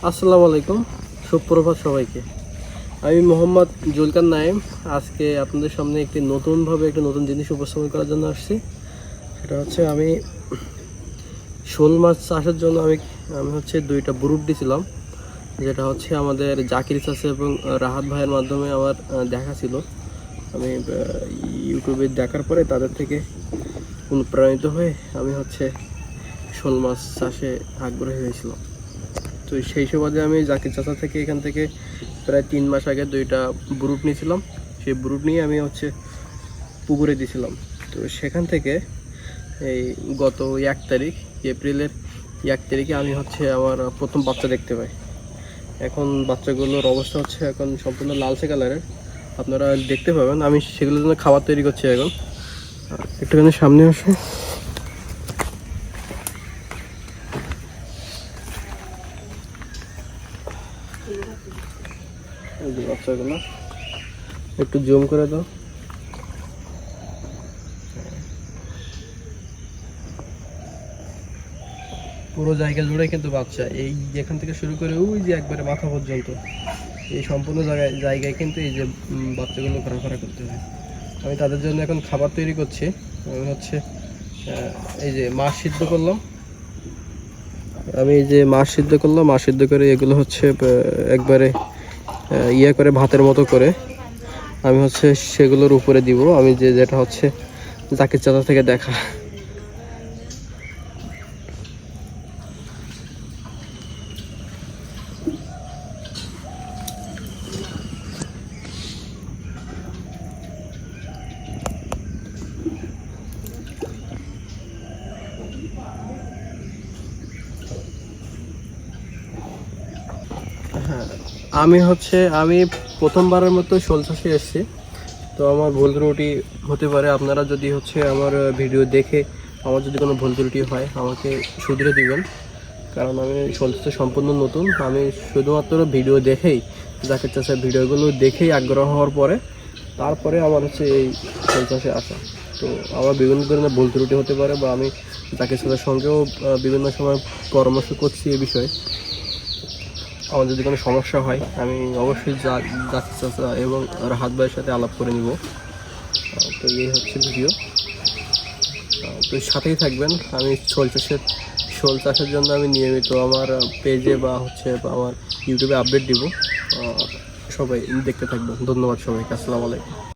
আসসালামু আলাইকুম, সুপ্রভাত সবাইকে। আমি মোহাম্মদ জুলকার নাইম। আজকে আপনাদের সামনে একটি নতুন জিনিস উপস্থাপন করার জন্য আসছি। সেটা হচ্ছে আমি শোল মাছ চাষের জন্য আমি হচ্ছে 2টা ব্রুড দিয়েছিলাম, যেটা হচ্ছে আমাদের জাকির চাচা এবং রাহাত ভাইয়ের মাধ্যমে আমার দেখা ছিল। আমি ইউটিউবে দেখার পরে তাদের থেকে অনুপ্রাণিত হয়ে আমি হচ্ছে শোল মাছ চাষে আগ্রহী হয়েছিলাম। তো সেই সুবাদে আমি জাকির চাচা থেকে এখান থেকে প্রায় 3 মাস আগে 2টা ব্রুড নিয়েছিলাম। সেই ব্রুড নিয়ে আমি হচ্ছে পুকুরে দিয়েছিলাম। তো সেখান থেকে এই গত 1 তারিখ এপ্রিলের 1 তারিখে আমি হচ্ছে আমার প্রথম বাচ্চা দেখতে পাই। এখন বাচ্চাগুলোর অবস্থা হচ্ছে এখন সম্পূর্ণ লালচে কালারের, আপনারা দেখতে পাবেন। আমি সেগুলোর জন্য খাবার তৈরি করছি। এখন একটুখানি সামনে আসে, এই যে বাচ্চাগুলো একটু জুম করে দাও। পুরো জায়গা জুড়ে কিন্তু বাচ্চা, এই যেখান থেকে শুরু করে ওই যে একবারে মাথা পর্যন্ত এই সম্পূর্ণ জায়গায় কিন্তু এই যে বাচ্চাগুলো ঘোরাফেরা করতে হয়। আমি তাদের জন্য এখন খাবার তৈরি করছি। আমি হচ্ছে এই যে মাছ সিদ্ধ করলাম। মাছ সিদ্ধ করে এগুলো হচ্ছে একবারে করে ভাতের মতো করে আমি হচ্ছে সেগুলোর উপরে দিব। আমি যেটা হচ্ছে জাকির চাচা থেকে দেখা। হ্যাঁ, আমি প্রথমবারের মতো শোল চাষে এসেছি। তো আমার ভুল ত্রুটি হতে পারে। আপনারা যদি হচ্ছে আমার ভিডিও দেখে আমার যদি কোনো ভুল ত্রুটি হয় আমাকে শুধরে দিবেন, কারণ আমি শোল চাষে সম্পূর্ণ নতুন। আমি শুধুমাত্র ভিডিও দেখেই, জাকির চাষের ভিডিওগুলো দেখেই আগ্রহ হওয়ার পরে তারপরে আমার হচ্ছে এই শোল চাষে আসা। তো আমার বিভিন্ন ধরনের ভুল ত্রুটি হতে পারে, বা আমি জাকির চাষের সঙ্গেও বিভিন্ন সময় পরামর্শ করছি এই বিষয়ে। আমার যদি কোনো সমস্যা হয় আমি অবশ্যই জাকির চাচা এবং রাহাত ভাইয়ের সাথে আলাপ করে নিব। তো এই হচ্ছে ভিডিও। তো সাথেই থাকবেন। আমি শোল চাষের জন্য আমি নিয়মিত আমার পেজে বা আমার ইউটিউবে আপডেট দিব। সবাই দেখতে থাকবেন। ধন্যবাদ সবাইকে। আসসালামু আলাইকুম।